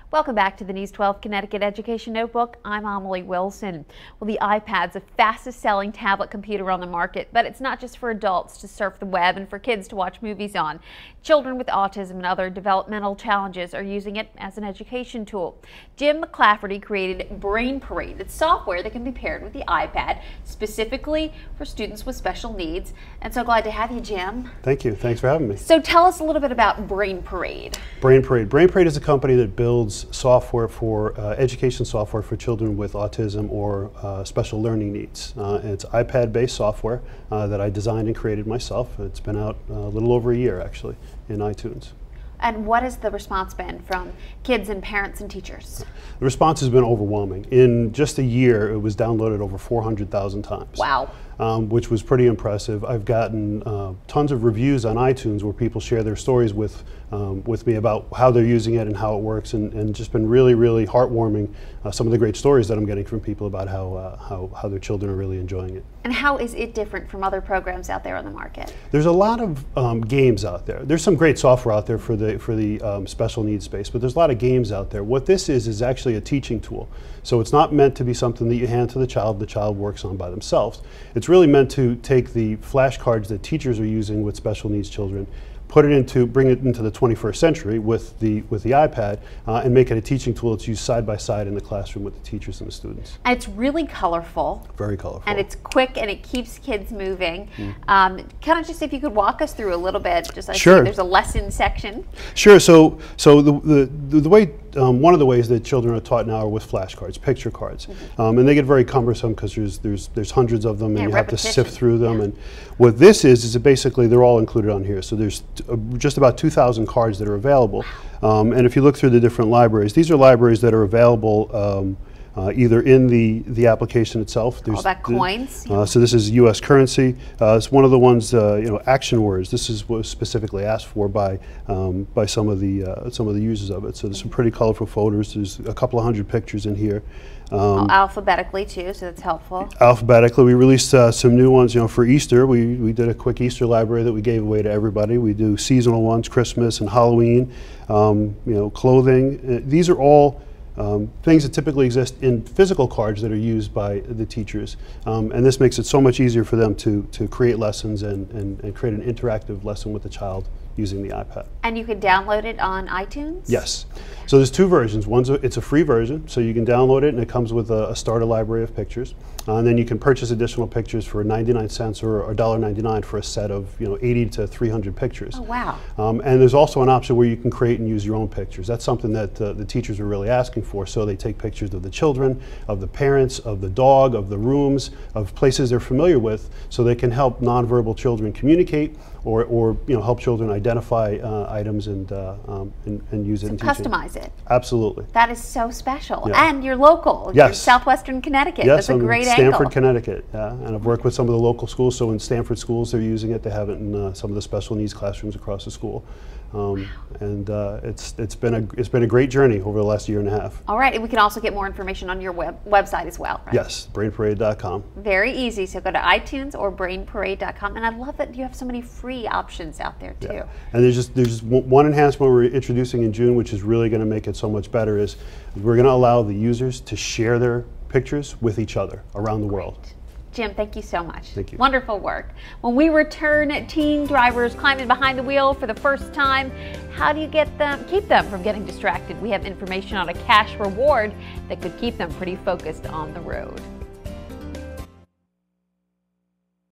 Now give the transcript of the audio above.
Welcome back to the News 12 Connecticut Education Notebook. I'm Amelie Wilson. Well, the iPad's the fastest selling tablet computer on the market, but it's not just for adults to surf the web and for kids to watch movies on. Children with autism and other developmental challenges are using it as an education tool. Jim McClaffertty created Brain Parade. It's software that can be paired with the iPad specifically for students with special needs. And so glad to have you, Jim. Thank you. Thanks for having me. So tell us a little bit about Brain Parade. Brain Parade. Brain Parade is a company that builds software for education software for children with autism or special learning needs. It's iPad-based software that I designed and created myself. It's been out a little over a year, actually, in iTunes. And what has the response been from kids and parents and teachers? The response has been overwhelming. In just a year, it was downloaded over 400,000 times. Wow. Which was pretty impressive. I've gotten tons of reviews on iTunes where people share their stories with me about how they're using it and how it works, and just been really, really heartwarming. Some of the great stories that I'm getting from people about how their children are really enjoying it. And how is it different from other programs out there on the market? There's a lot of games out there. There's some great software out there for the special needs space, but there's a lot of games out there. What this is actually a teaching tool. So it's not meant to be something that you hand to the child works on by themselves. It's really meant to take the flashcards that teachers are using with special needs children, bring it into the 21st century with the iPad, and make it a teaching tool that's used side by side in the classroom with the teachers and the students. And it's really colorful. Very colorful. And it's quick and it keeps kids moving. Kind of just if you could walk us through a little bit, just like sure. There's a lesson section. Sure. So the way one of the ways that children are taught now are with flashcards, picture cards, and they get very cumbersome because there's hundreds of them, and you have to sift through them. And what this is that basically they're all included on here. So there's just about 2,000 cards that are available. And if you look through the different libraries, these are libraries that are available either in the application itself. There's all that coins. So this is U.S. currency. It's one of the ones, action words. This was specifically asked for by some of the users of it. So there's some pretty colorful photos. There's a couple of hundred pictures in here. Alphabetically too, so that's helpful. Alphabetically, we released some new ones. For Easter, we did a quick Easter library that we gave away to everybody. We do seasonal ones, Christmas and Halloween. Clothing. These are all things that typically exist in physical cards that are used by the teachers, and this makes it so much easier for them to create lessons and create an interactive lesson with the child using the iPad. And you can download it on iTunes? Yes. So there's two versions. It's a free version, so you can download it, and it comes with a starter library of pictures. And then you can purchase additional pictures for 99 cents or $1.99 for a set of 80 to 300 pictures. Oh, wow. And there's also an option where you can create and use your own pictures. That's something that the teachers are really asking for. So they take pictures of the children, of the parents, of the dog, of the rooms, of places they're familiar with, so they can help nonverbal children communicate or help children identify items and use it in teaching. Customize it. Absolutely. That is so special. Yeah. And you're local. Yes. You're Southwestern Connecticut. Yes, that's a great angle. Stamford, Connecticut. And I've worked with some of the local schools. So in Stamford schools, they're using it. They have it in some of the special needs classrooms across the school. And it's been a great journey over the last year and a half. All right, and we can also get more information on your website as well, right? Yes, brainparade.com. Very easy. So go to iTunes or brainparade.com. And I love that you have so many free options out there too. Yeah. And there's one enhancement we're introducing in June, which is really going to make it so much better. Is we're going to allow the users to share their pictures with each other around the world. Jim, thank you so much. Thank you. Wonderful work. When we return, teen drivers climbing behind the wheel for the first time. How do you keep them from getting distracted? We have information on a cash reward that could keep them pretty focused on the road.